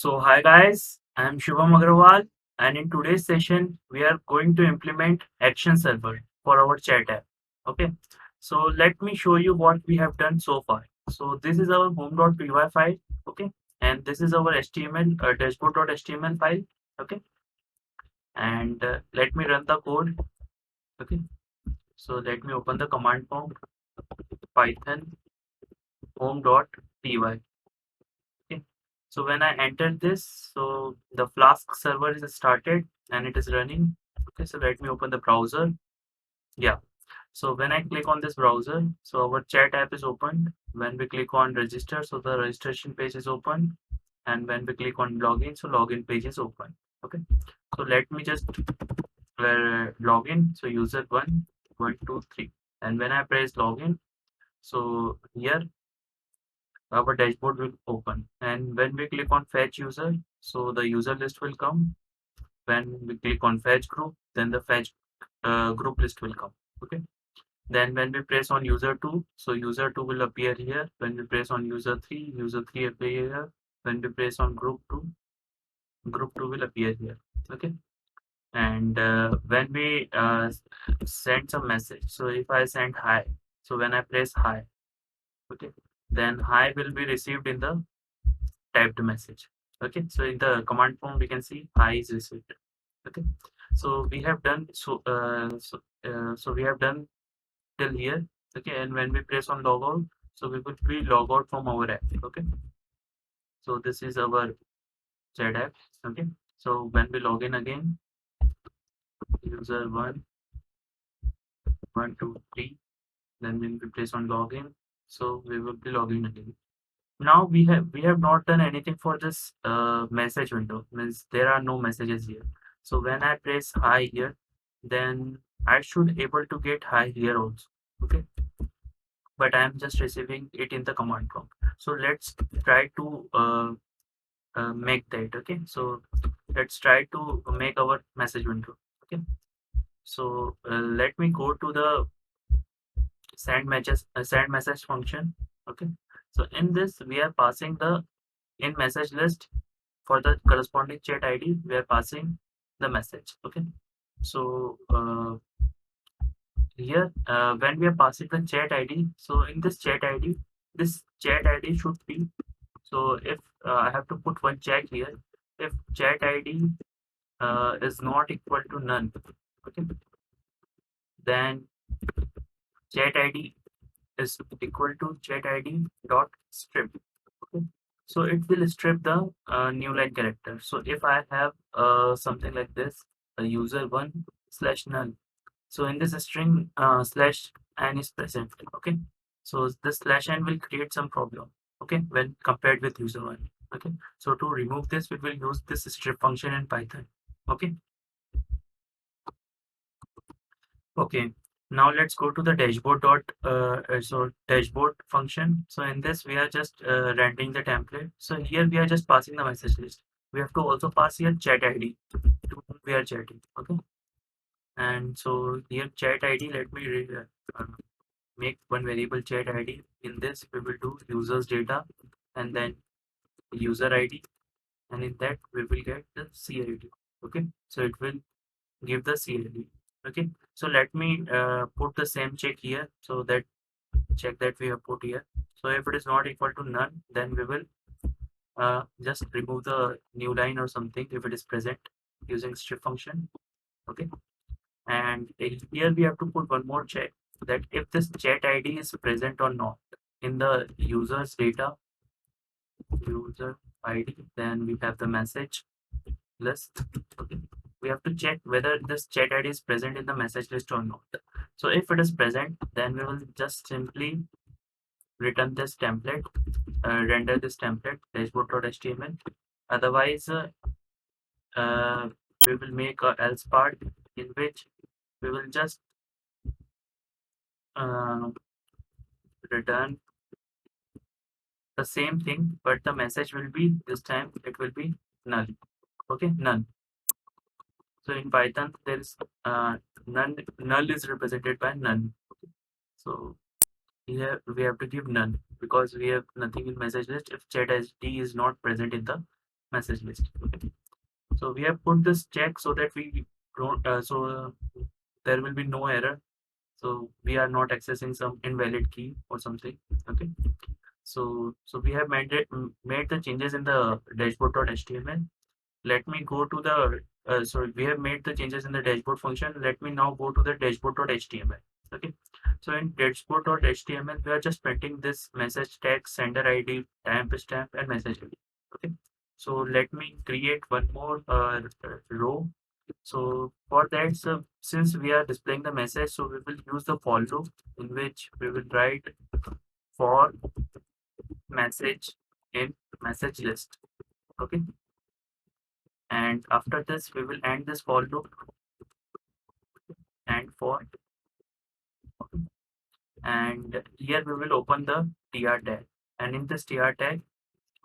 So hi guys, I am Shubham Agarwal and in today's session we are going to implement action server for our chat app. Okay, so let me show you what we have done so far. So this is our home.py file. Okay, and this is our HTML dashboard.html file. Okay, and let me run the code. Okay, so let me open the command prompt python home.py. Okay. So when I enter this, so the Flask server is started and it is running. Okay, so let me open the browser. Yeah. So when I click on this browser, so our chat app is opened. When we click on register, so the registration page is open. And when we click on login, so login page is open. Okay. So let me just login. So user one, one, two, three. And when I press login, so here our dashboard will open, and when we click on fetch user, so the user list will come. When we click on fetch group, then the fetch group list will come. Okay, then when we press on user 2, so user 2 will appear here. When we press on user 3, user 3 appear here. When we press on group 2, group 2 will appear here. Okay, and when we send some message, so if I send hi, so when I press hi, okay, then hi will be received in the typed message. Okay, so in the command prompt we can see hi is received. Okay, so we have done so we have done till here. Okay, and when we press on logout, so we will be log out from our app. Okay, so this is our chat app. Okay, so when we log in again, user one, one, two, three, then when we press on login, so we will be logging again. Now we have not done anything for this message window, means there are no messages here. So when I press hi here, then I should able to get hi here also. Okay, but I am just receiving it in the command prompt. So let's try to make that. Okay, so let's try to make our message window. Okay, so let me go to the send message function. Okay, so in this we are passing the in message list. For the corresponding chat ID, we are passing the message. Okay, so here when we are passing the chat ID, so in this chat ID, this chat ID should be, so if I have to put one check here, if chat ID is not equal to none, okay, then chat ID is equal to chat ID dot strip. Okay, so it will strip the new line character. So if I have something like this, a user one slash null, so in this string slash n is present. Okay, so this slash n will create some problem. Okay, when compared with user one. Okay, so to remove this we will use this strip function in Python. Okay, okay, now let's go to the dashboard dashboard function. So in this we are just rendering the template. So here we are just passing the message list. We have to also pass here chat ID to whom we are chatting. Okay, and so here chat ID, let me uh, make one variable chat ID. In this we will do users data and then user ID, and in that we will get the CID. Okay, so it will give the CID. Okay, so let me put the same check here, so that check that we have put here. So if it is not equal to none, then we will just remove the new line or something if it is present using strip function. Okay, and here we have to put one more check, that if this chat ID is present or not in the user's data, user ID, then we have the message list. Okay, we have to check whether this chat ID is present in the message list or not. So if it is present, then we will just simply return this template, render this template dashboard.html. Otherwise uh, we will make a else part in which we will just uh, return the same thing, but the message will be, this time it will be null. Okay, none. So in Python there is none, null is represented by none. Okay, so here we have to give none because we have nothing in message list if chat id is not present in the message list. Okay. So we have put this check so that we don't, there will be no error. So we are not accessing some invalid key or something. Okay. So we have made the changes in the dashboard.html. Let me go to the so we have made the changes in the dashboard function. Let me now go to the dashboard.html. Okay. So in dashboard.html, we are just printing this message tag, sender ID, timestamp, and message ID. Okay. So let me create one more row. So for that, so since we are displaying the message, so we will use the for loop in which we will write for message in message list. Okay. And after this, we will end this for loop and for, and here we will open the tr tag, and in this tr tag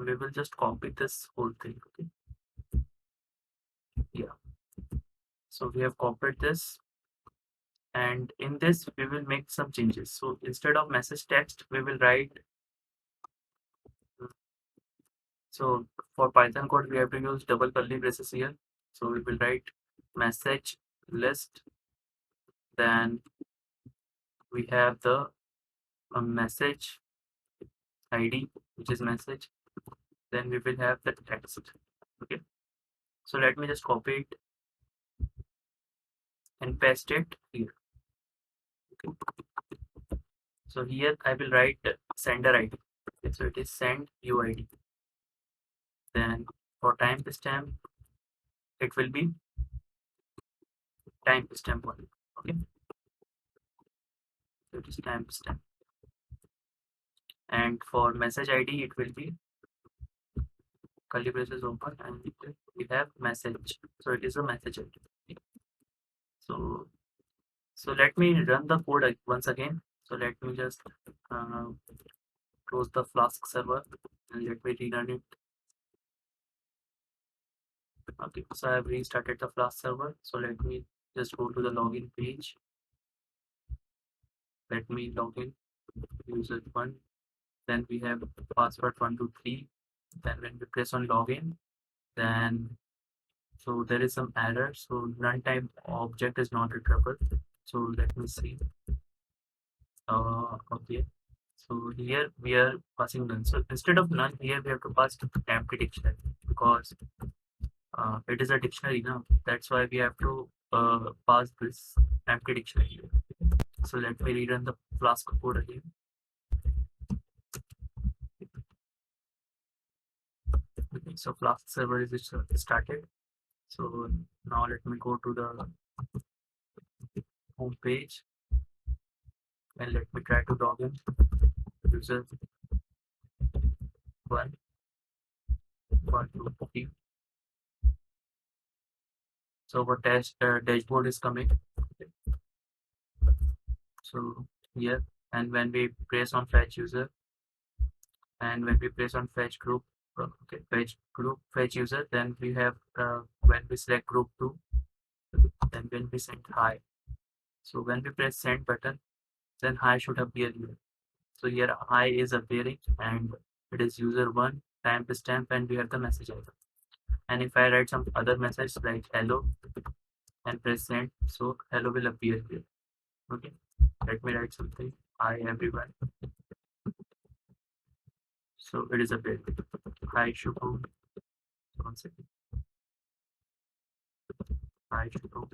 we will just copy this whole thing. Okay. Yeah, so we have copied this, and in this we will make some changes. So instead of message text we will write, so for Python code we have to use double curly braces here. So we will write message list, then we have the message id, which is message, then we will have the text. Okay. So let me just copy it and paste it here. Okay. So here I will write sender ID. Okay, so it is send UID. Then for timestamp, it will be timestamp only. Okay, so it is timestamp. And for message ID, it will be curly braces open, and we have message. So it is a message ID. Okay. So let me run the code once again. So let me just uh, close the Flask server and let me rerun it. Okay, so I have restarted the Flask server. So let me just go to the login page. Let me log in, user 1. Then we have password 123. Then when we press on login, then so there is some error. So runtime object is not retrievable. So let me see. Okay. So here we are passing none. So instead of none, here we have to pass empty dictionary because it is a dictionary now. That's why we have to pass this empty dictionary. So let me rerun the Flask code again. Okay, so Flask server is started. So now let me go to the home page and let me try to log in. User 1, 1, 2, 3. So our dashboard is coming. So here, and when we press on fetch user, and when we press on fetch group, okay, fetch group, fetch user, then we have when we select group 2, then when we send hi. So when we press send button, then hi should appear here. So here hi is appearing, and it is user 1 timestamp, and we have the message icon. And if I write some other message like hello and press send, so hello will appear here. Okay, let me write something. Hi everyone. So it is appearing. Hi Shubham. One second. Hi Shubham.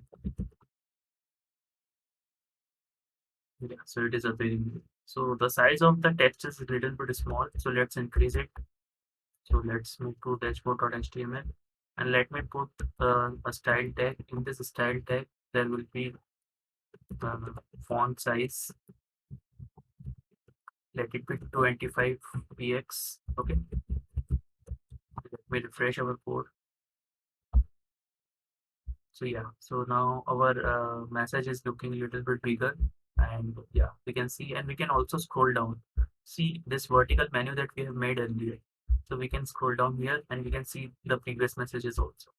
Yeah, so it is appearing. So the size of the text is a little bit small. So let's increase it. So let's move to dashboard.html, and let me put a style tag. In this style tag, there will be font size. Let it be 25 px. Okay. Let me refresh our code. So yeah, so now our message is looking a little bit bigger, and yeah, we can see, and we can also scroll down. See this vertical menu that we have made earlier. So we can scroll down here and we can see the previous messages also.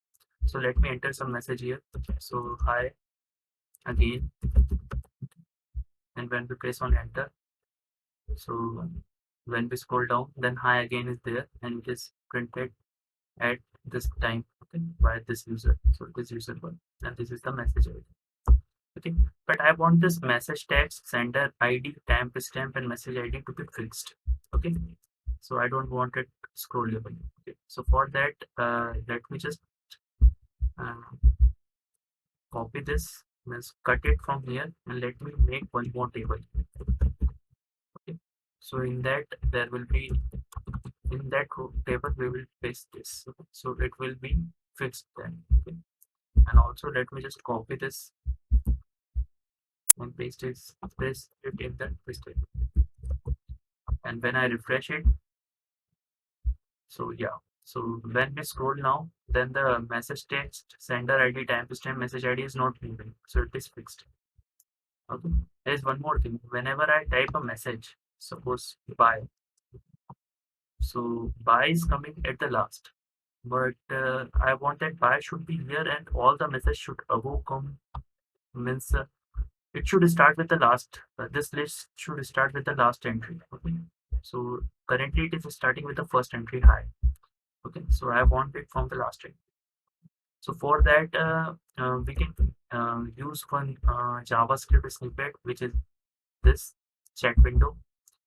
So let me enter some message here. So hi again, and when we press on enter, so when we scroll down, then hi again is there, and it is printed at this time, okay, by this user. So this user one, and this is the message ID. Okay, but I want this message text, sender ID, timestamp, and message ID to be fixed. Okay, so I don't want it scrollable. Okay, so for that, let me just uh, copy this, means cut it from here, and let me make one more table. Okay, so in that there will be, in that table we will paste this. Okay? So it will be fixed then. Okay, and also let me just copy this and paste it in the paste table. And when I refresh it, so yeah, so when we scroll now, then the message text, sender ID, timestamp, message ID is not moving, so it is fixed. Okay, there's one more thing. Whenever I type a message, suppose bye, so bye is coming at the last, but I want that bye should be here and all the message should above come, means it should start with the last, this list should start with the last entry. Okay, so currently it is starting with the first entry high. Okay, so I want it from the last entry. So for that, we can use one JavaScript snippet, which is this chat window.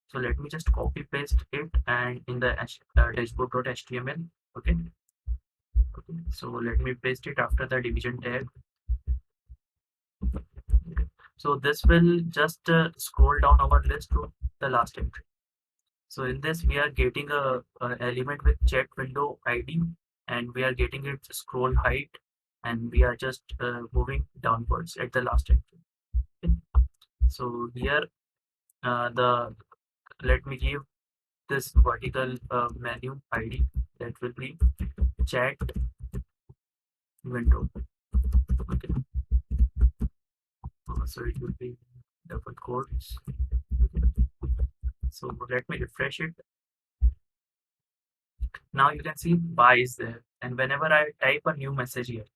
So let me just copy paste it and in the dashboard.html. Okay. Okay. So let me paste it after the division tag. Okay. So this will just scroll down our list to the last entry. So in this, we are getting a element with chat window ID, and we are getting its scroll height, and we are just moving downwards at the last entry. Okay. So here, the let me give this vertical menu ID that will be chat window. Okay. So it will be double quotes. Okay. So let me refresh it. Now you can see bye is there, and whenever I type a new message here,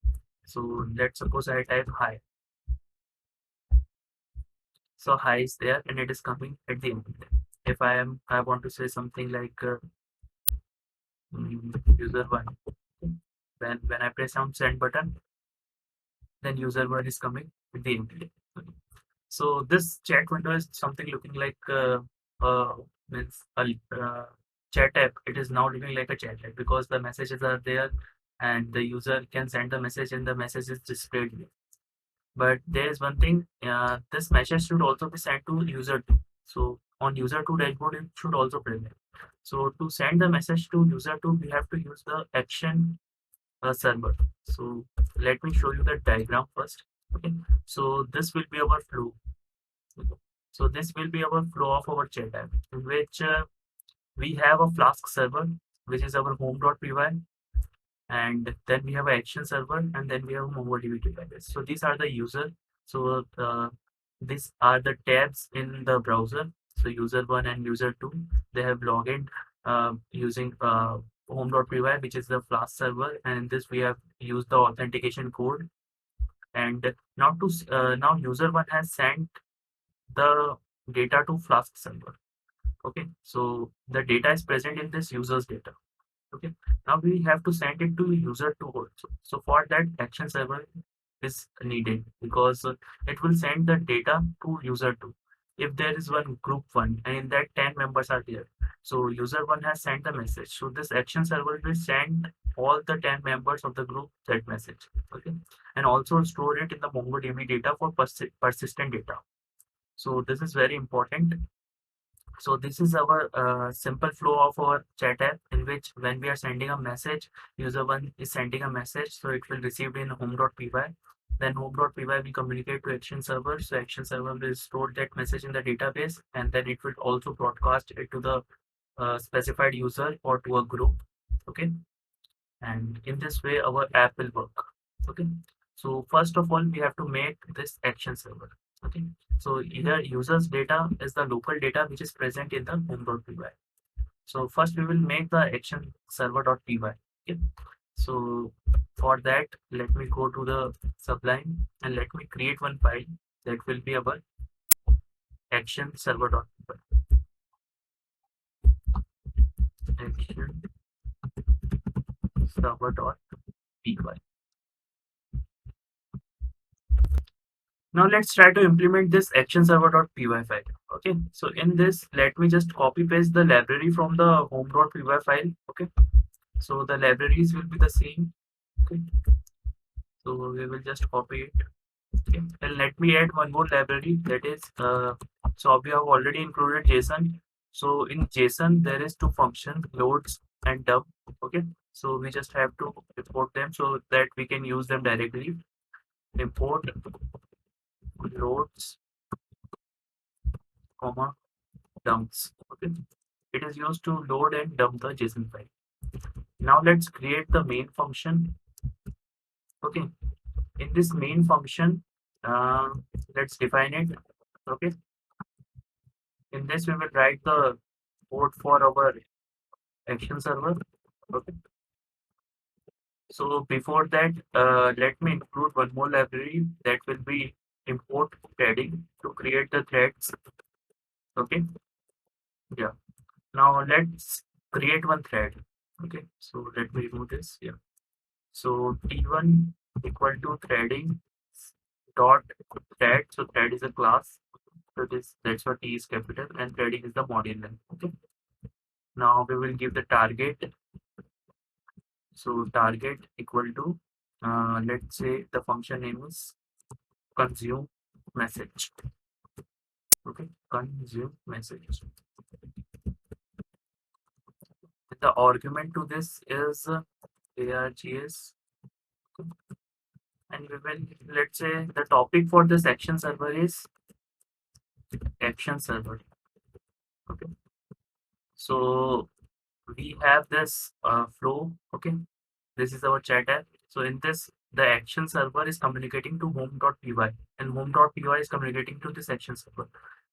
so let's suppose I type hi. So hi is there and it is coming at the end. If I want to say something like user one, when I press on send button, then user one is coming at the end. So this chat window is something looking like uh, means a chat app. It is now looking like a chat app because the messages are there and the user can send the message and the message is displayed here. But there is one thing, this message should also be sent to user 2. So on user 2 dashboard, it should also present. So to send the message to user 2, we have to use the action server. So let me show you the diagram first. Okay. So this will be our flow. So this will be our flow of our chat app, in which we have a Flask server, which is our home.py, and then we have an action server, and then we have MongoDB devices. So these are the user. So these are the tabs in the browser. So user one and user two, they have logged in using home.py, which is the Flask server, and this we have used the authentication code. And now user one has sent the data to Flask server. Okay, so the data is present in this user's data. Okay, now we have to send it to user 2 also. So for that, action server is needed because it will send the data to user 2. If there is one group 1 and in that 10 members are there, so user 1 has sent the message, so this action server will send all the 10 members of the group that message. Okay, and also store it in the MongoDB data for persistent data. So this is very important. So this is our simple flow of our chat app, in which when we are sending a message, user one is sending a message, so it will receive in home.py. Then home.py will communicate to action server, so action server will store that message in the database, and then it will also broadcast it to the specified user or to a group. Okay, and in this way our app will work. Okay, so first of all we have to make this action server. Okay, so either users data is the local data which is present in the home.py. So first we will make the action server.py. Okay, so for that let me go to the Sublime and let me create one file that will be our action server.py. Action server.py. Now let's try to implement this action server.py file. Okay, so in this, let me just copy paste the library from the home.py file. Okay, so the libraries will be the same. Okay, so we will just copy it. Okay, and let me add one more library, that is so we have already included JSON. So in JSON there is two functions, loads and dump. Okay, so we just have to import them so that we can use them directly. Import loads comma dumps. Okay, it is used to load and dump the JSON file. Now let's create the main function. Okay, in this main function, uh, let's define it. Okay, in this we will write the code for our action server. Okay, so before that, let me include one more library, that will be import threading to create the threads. Okay, yeah. Now let's create one thread. Okay, so let me remove this. Yeah. So T1 equal to threading dot thread. So thread is a class. So that's what T is capital and threading is the module name. Okay. Now we will give the target. So target equal to let's say the function name is consume message. Okay, consume message. The argument to this is args, and we will, let's say the topic for this action server is action server. Okay, so we have this flow. Okay, this is our chat app. So in this, the action server is communicating to home.py and home.py is communicating to this action server.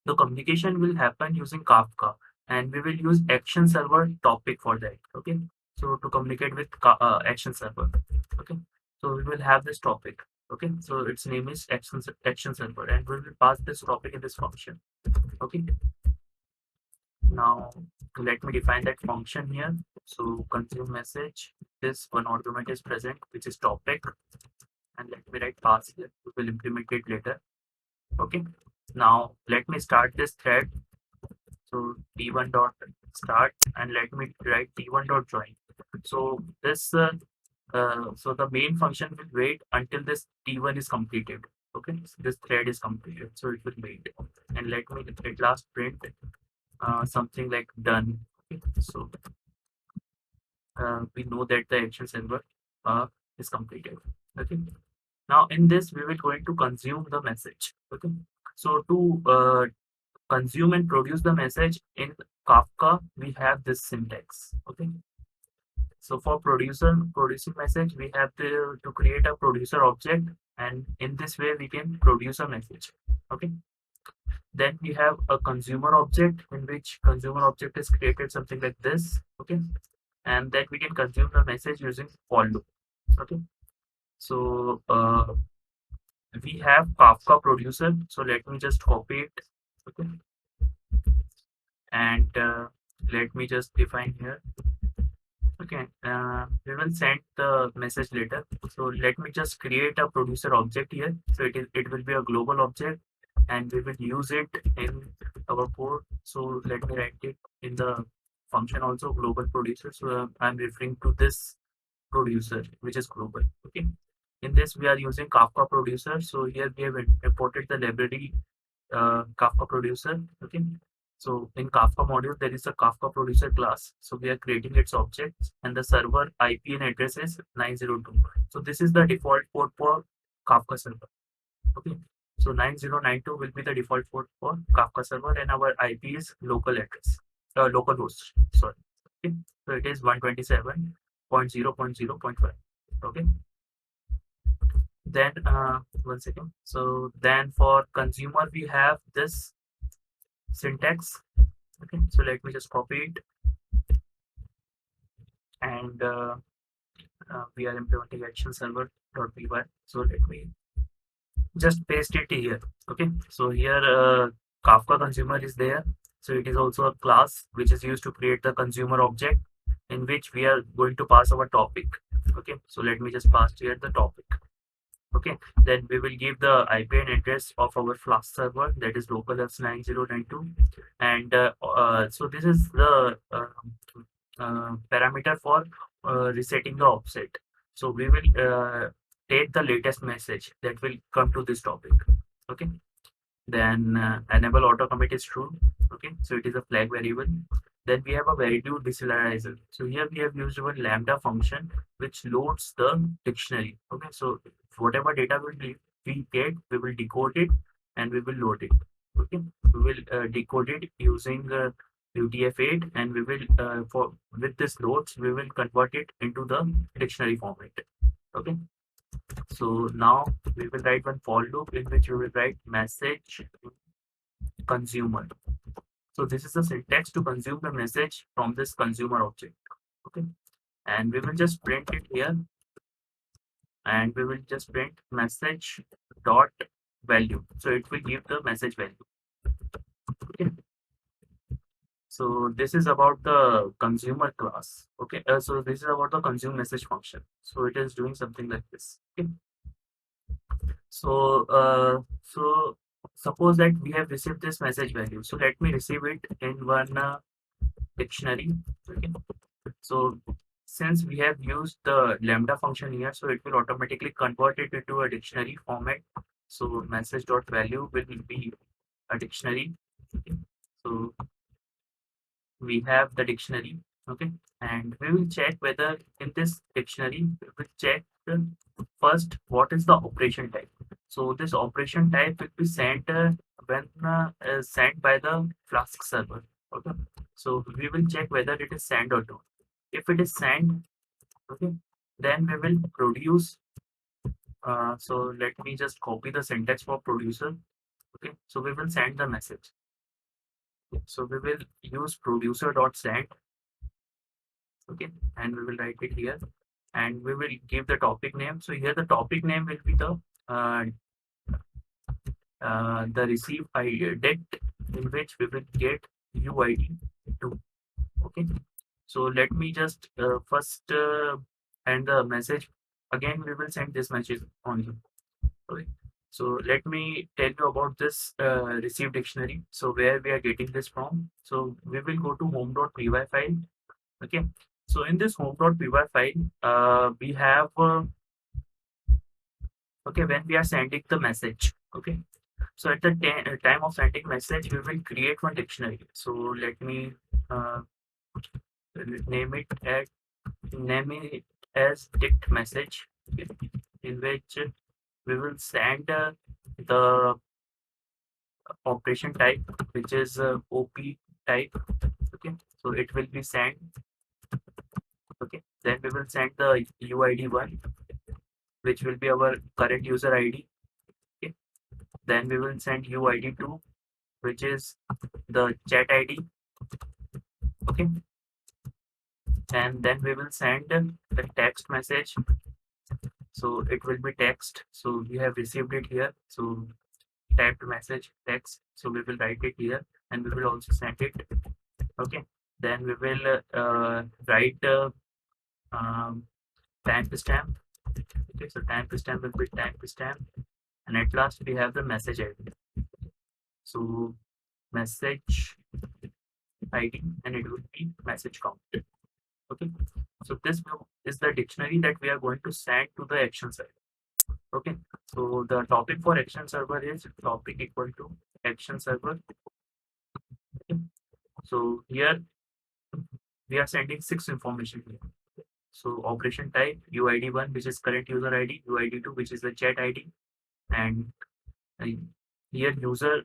The communication will happen using Kafka, and we will use action server topic for that. Okay, so to communicate with action server. Okay, so we will have this topic. Okay, so its name is action server, and we will pass this topic in this function. Okay, now let me define that function here. So consume message, this one argument is present, which is topic, and let me write pass here. We will implement it later. Okay, now let me start this thread. So t1 dot start, and let me write t1 dot join. So this so the main function will wait until this t1 is completed. Okay, so this thread is completed, so it will wait. And let me at last print something like done. Okay, so we know that the action server is completed. Okay, now in this we will going to consume the message. Okay, so to consume and produce the message in Kafka, we have this syntax. Okay, so for producing message, we have to create a producer object, and in this way we can produce a message. Okay, then we have a consumer object, in which consumer object is created something like this. Okay, and that we can consume the message using for loop. Okay, so we have Kafka producer. So let me just copy it. Okay, and let me just define here. Okay, we will send the message later. So let me just create a producer object here. So it will be a global object, and we will use it in our code. So let me write it in the function also, global producer. So I'm referring to this producer, which is global. Okay, in this we are using Kafka producer. So here we have imported the library Kafka producer. Okay, so in Kafka module there is a Kafka producer class. So we are creating its objects, and the server IP and address is 902. So this is the default port for Kafka server. Okay, so 9092 will be the default port for Kafka server, and our IP is local address, local host. Sorry. Okay, so it is 127.0.0.5. Okay, then one second. So then for consumer we have this syntax. Okay, so let me just copy it, and we are implementing action server.py. So let me just paste it here. Okay, so here Kafka consumer is there. So it is also a class which is used to create the consumer object. in which we are going to pass our topic. Okay, so let me just pass here the topic. Okay, then we will give the IP and address of our Flask server, that is localhost 9092, and so this is the parameter for resetting the offset. So we will take the latest message that will come to this topic. Okay, then enable auto commit is true. Okay, so it is a flag variable. Then we have a value deserializer. So here we have used our lambda function which loads the dictionary. Okay, so whatever data we get, we will decode it and we will load it. Okay, we will decode it using UTF-8, and we will for with this loads we will convert it into the dictionary format. Okay, so now we will write one for loop in which we will write message consumer. So this is the syntax to consume the message from this consumer object. Okay, and we will just print it here, and we will just print message dot value. So it will give the message value. Okay, so this is about the consumer class. Okay, so this is about the consume message function. So it is doing something like this. Okay, so suppose that we have received this message value. So let me receive it in one dictionary. Okay, so since we have used the lambda function here, so it will automatically convert it into a dictionary format. So message dot value will be a dictionary. Okay, so we have the dictionary. Okay, and we will check whether in this dictionary we will check first what is the operation type. So this operation type will be sent when sent by the Flask server. Okay, so we will check whether it is sent or not. If it is sent, okay, then we will produce. So let me just copy the syntax for producer. Okay, so we will send the message. So we will use producer.send. Okay, and we will write it here, and we will give the topic name. So here the topic name will be uh, the receive ID date in which we will get UID 2. Okay, so let me just first end the message. Again, we will send this message only. Okay, so let me tell you about this receive dictionary. So where we are getting this from. So we will go to home.py file. Okay, so in this home.py file, we have okay, when we are sending the message. Okay, so at the time of sending message, we will create one dictionary. So let me uh, name it at name it as dict message. Okay, in which we will send the operation type, which is OP type. Okay, so it will be sent. Okay, then we will send the UID1, which will be our current user ID. Okay, then we will send UID2, which is the chat ID. Okay, and then we will send the text message. So it will be text. So we have received it here. So typed message text. So we will write it here, and we will also send it. Okay, then we will write um, timestamp. Okay, so timestamp will be timestamp, and at last we have the message ID. So message ID, and it will be message count. Okay, so this is the dictionary that we are going to send to the action server. Okay, so the topic for action server is topic equal to action server. Okay, so here we are sending 6 information here. So operation type UID1, which is current user ID, UID2, which is the chat ID, and uh, here user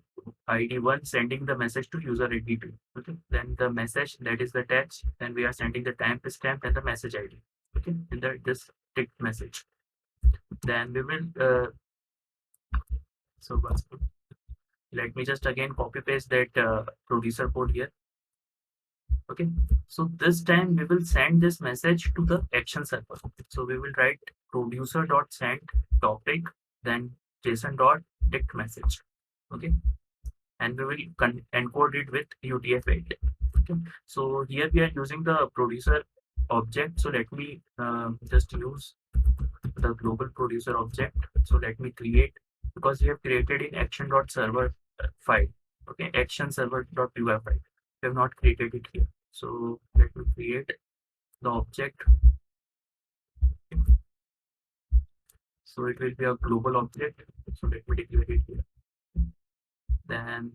ID1 sending the message to user ID2. Okay, then the message, that is the text, then we are sending the timestamp and the message ID. Okay, in the this text message. Then we will so let me just again copy paste that producer code here. Okay, so this time we will send this message to the action server. So we will write producer.send topic, then json.dict message. Okay, and we will encode it with UTF-8. Okay, so here we are using the producer object. So let me just use the global producer object. So let me create, because we have created in action.server file. Okay, action server.py file. We have not created it here. So let me create the object. So it will be a global object. So let me declare it here. Then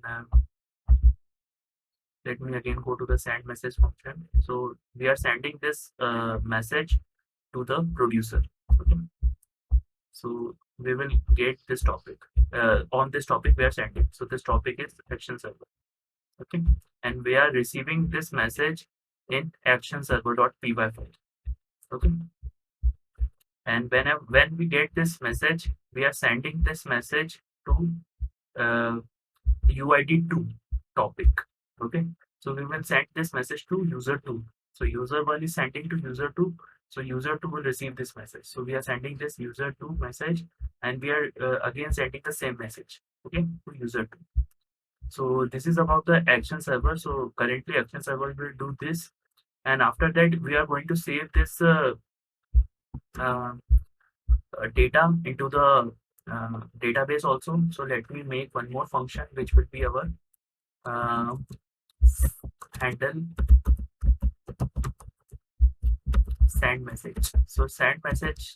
let me again go to the send message function. So we are sending this message to the producer. Okay. So we will get this topic. On this topic we are sending. So this topic is action server. Okay. And we are receiving this message in action server.py file. Okay. And when we get this message, we are sending this message to uh, UID2 topic. Okay. So we will send this message to user 2. So user 1 is sending to user 2. So user 2 will receive this message. So we are sending this user 2 message, and we are again sending the same message, okay, to user 2. So this is about the action server. So currently action server will do this, and after that we are going to save this uh, data into the database also. So let me make one more function which will be our uh, handle send message. So send message.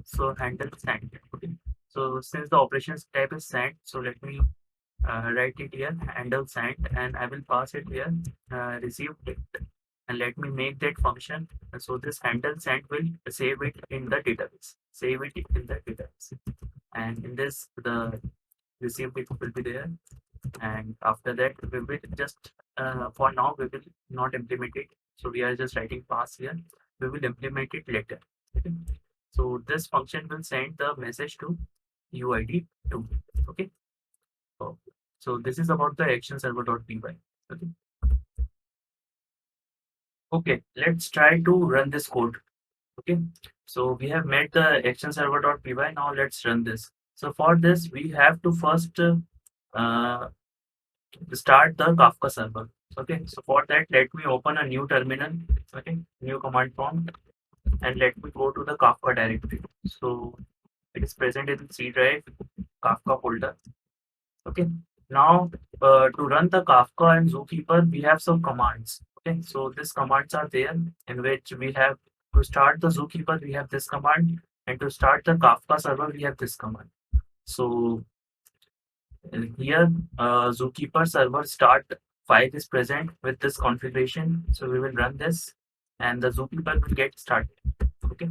So handle send. Okay. So since the operations type is send, so let me write it here, handle send, and I will pass it here received it, and let me make that function. So this handle send will save it in the database. Save it in the database, and in this the received it will be there. And after that we will just for now we will not implement it. So we are just writing pass here. We will implement it later. Okay. So this function will send the message to UID2. Okay. So, so this is about the action server.py. Okay. Okay, let's try to run this code. Okay. So we have made the action server.py. Now let's run this. So for this we have to first uh, start the Kafka server. Okay, so for that, let me open a new terminal. Okay, new command prompt, and let me go to the Kafka directory. So it is present in C drive, Kafka folder. Okay, now to run the Kafka and Zookeeper, we have some commands. Okay, so these commands are there, in which we have to start the Zookeeper, we have this command, and to start the Kafka server, we have this command. So here, Zookeeper server start file is present with this configuration. So we will run this, and the Zookeeper will get started. Okay.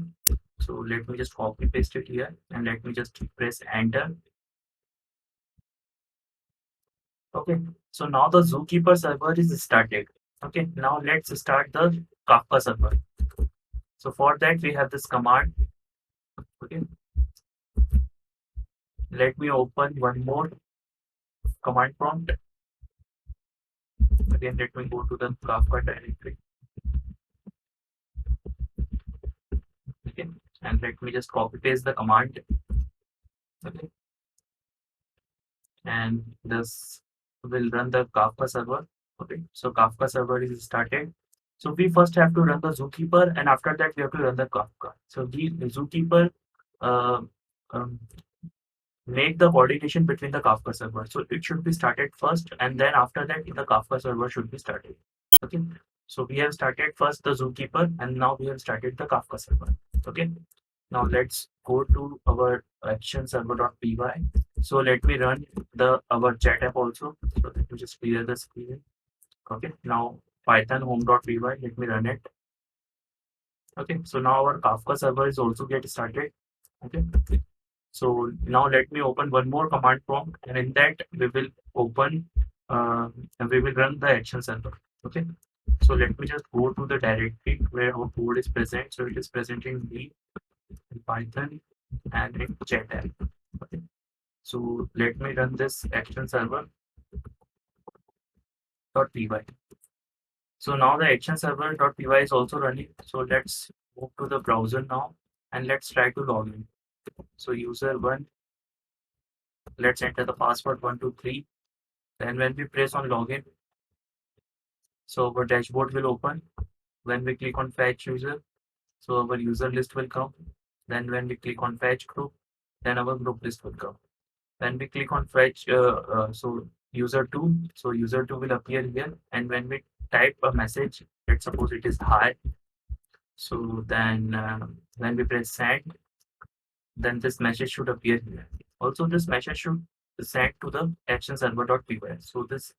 So let me just copy paste it here, and let me just press enter. Okay. So now the Zookeeper server is started. Okay. Now let's start the Kafka server. So for that we have this command. Okay. Let me open one more command prompt. Again, let me go to the Kafka directory. Okay, and let me just copy paste the command. Okay, and this will run the Kafka server. Okay, so Kafka server is started. So we first have to run the Zookeeper, and after that we have to run the Kafka. So the Zookeeper uh, um, make the coordination between the Kafka server. So it should be started first, and then after that the Kafka server should be started. Okay, so we have started first the Zookeeper, and now we have started the Kafka server. Okay, now let's go to our action server.py. So let me run the our chat app also. So let me just clear the screen. Okay, now Python home.py. Let me run it. Okay, so now our Kafka server is also get started. Okay, so now let me open one more command prompt, and in that we will open and we will run the action server. Okay, so let me just go to the directory where our code is present. So it is present in D, in Python, and in chat app. Okay, so let me run this action server.py. So now the action server.py is also running. So let's move to the browser now, and let's try to log in. So user one, let's enter the password 123. Then when we press on login, so our dashboard will open. when we click on fetch user, so our user list will come. Then when we click on fetch group, then our group list will come. When we click on fetch, so user 2, so user 2 will appear here. And when we type a message, let's suppose it is hi. So then when we press send, then this message should appear here. Also, this message should send to the action server.py. So this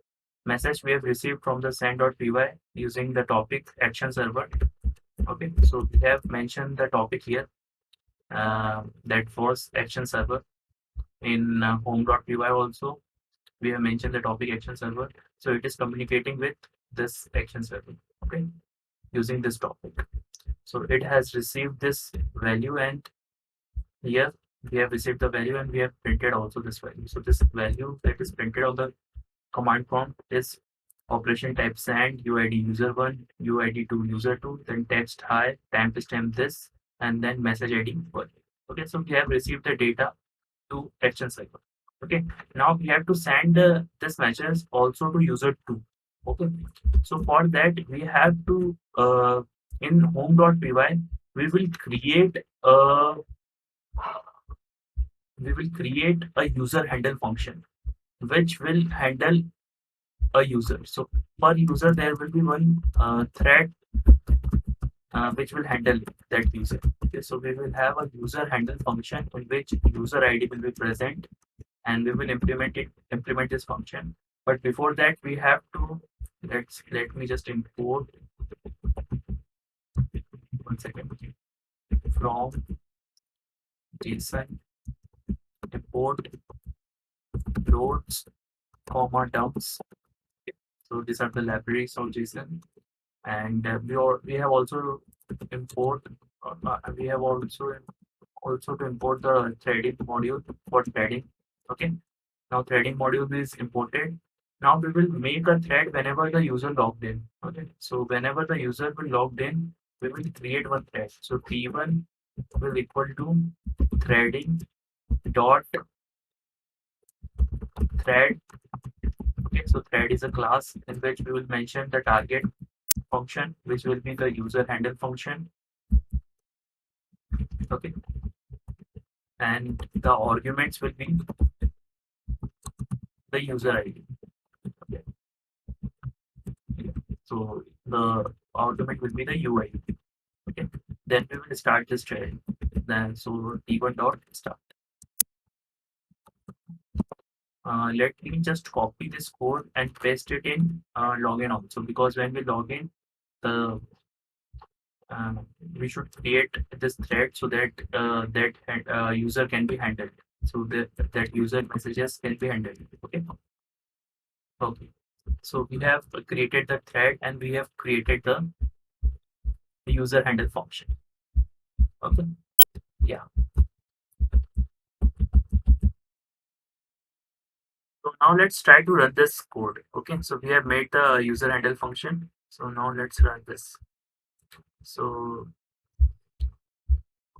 message we have received from the send.py using the topic action server. Okay, so we have mentioned the topic here, that was action server. In home.py also, we have mentioned the topic action server. So it is communicating with this action server, okay, using this topic. So it has received this value, and here we have received the value and we have printed also this value. So this value that is printed on the command prompt is operation type send UID user1, UID2 user2, then text hi, timestamp this, and then message ID 1. Okay, so we have received the data to action server. Okay, now we have to send this message also to user 2. Okay, so for that we have to in home.py we will create a user handle function which will handle a user. So per user there will be one thread which will handle that user. Okay, so we will have a user handle function in which user ID will be present, and we will implement this function. But before that we have to, let me just import, one second, from JSON import loads comma dumps. So these are the libraries of JSON, and we have also import we have also to import the threading module for threading. Okay, now threading module is imported. Now we will make a thread whenever the user logged in. Okay, so whenever the user will logged in, we will create one thread. So t1 will equal to threading dot thread. Okay, so thread is a class in which we will mention the target function, which will be the user handle function. Okay, and the arguments will be the user ID. Okay. So the argument will be the UID. Okay, then we will start this thread. Then so t1 dot start. Let me just copy this code and paste it in login also, because when we log in, the we should create this thread so that user can be handled. So that user messages can be handled. Okay. Okay. So we have created the thread and we have created the user handle function. Okay. Yeah. So now let's try to run this code. Okay. So we have made the user handle function. So now let's run this. So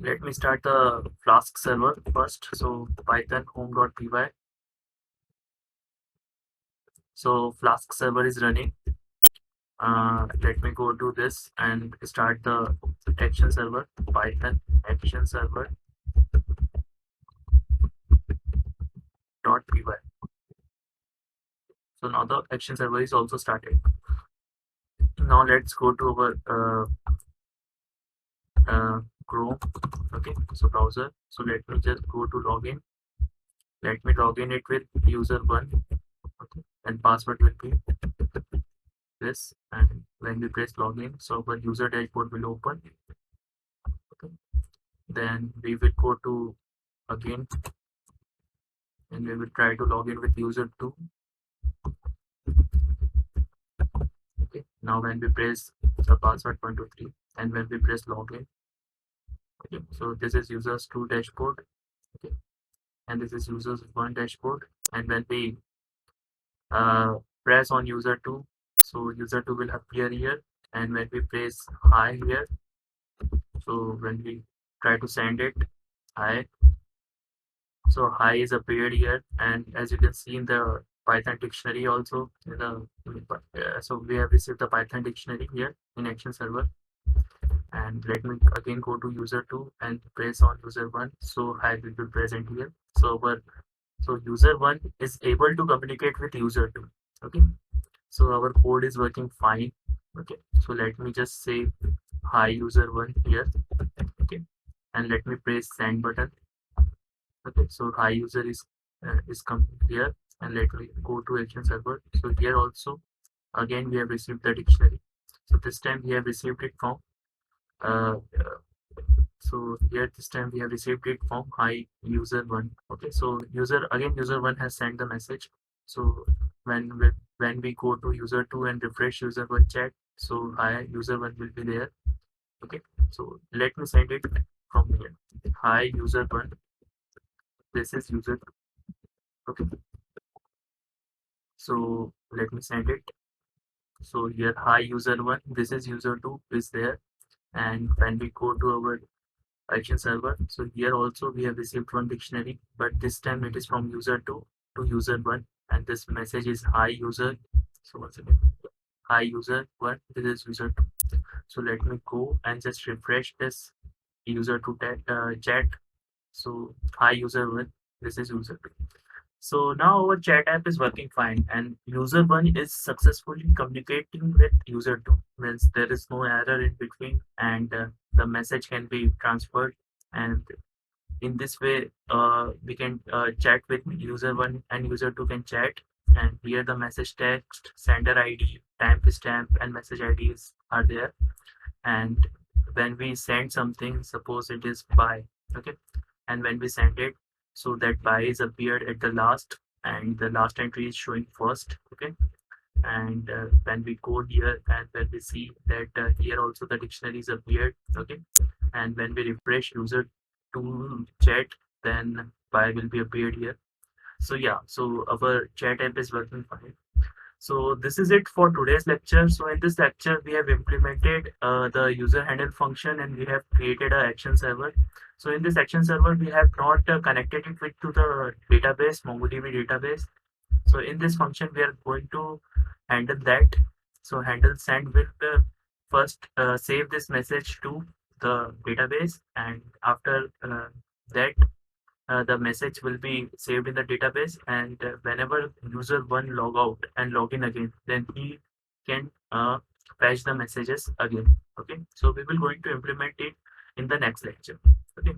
let me start the Flask server first. So Python home.py. So Flask server is running. Let me go to this and start the action server, Python action server .py. So now the action server is also started. Now let's go to our Chrome. Okay, so browser. So let me just go to login. Let me log in it with user1. Okay, and password will be this. And when we press login, so our user dashboard will open. Okay. Then we will go to again, and we will try to log in with user2. Okay, now when we press the password 123 and when we press login, okay, so this is users2 dashboard. Okay, and this is users1 dashboard. And when we press on user2, so user2 will appear here. And when we press hi here, so when we try to send it hi, so hi is appeared here. And as you can see in the Python dictionary also. So we have received the Python dictionary here in action server. And let me again go to user 2 and press on user 1. So hi will be present here. So user 1 is able to communicate with user 2. Okay. So our code is working fine. Okay. So let me just say hi user 1 here. Okay. And let me press send button. Okay. So hi user is coming here. And let me go to action server. So here also again we have received the dictionary. So this time we have received it from uh, uh, so here this time we have received it from hi user one. Okay, so user one has sent the message. So when we go to user two and refresh user one chat, so hi user one will be there. Okay, so let me send it from here. Hi user one, this is user two. Okay, so let me send it. So here hi user one, this is user two is there. And when we go to our action server. So here also we have received one dictionary, but this time it is from user 2 to user 1, and this message is hi user. So once again, hi user 1, this is user 2. So let me go and just refresh this user 2 chat. So hi user 1, this is user 2. So now our chat app is working fine, and user 1 is successfully communicating with user 2. Means there is no error in between, and the message can be transferred. And in this way, we can chat with user 1 and user 2 can chat. And here the message text, sender ID, timestamp, and message IDs are there. And when we send something, suppose it is buy, okay, and when we send it, so that buy is appeared at the last, and the last entry is showing first. Okay, and when we go here and when we see that here also the dictionary is appeared. Okay, and when we refresh user to chat, then buy will be appeared here. So yeah, so our chat app is working fine. So this is it for today's lecture. So in this lecture, we have implemented the user handle function, and we have created a action server. So in this action server, we have not connected it with to the database, MongoDB database. So in this function, we are going to handle that. So handle send will first save this message to the database, and after that the message will be saved in the database, and whenever user one log out and log in again, then he can fetch the messages again. Okay, so we will going to implement it in the next lecture. Okay,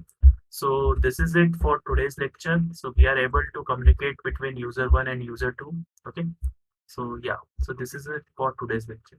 so this is it for today's lecture. So we are able to communicate between user one and user two. Okay, so yeah, so this is it for today's lecture.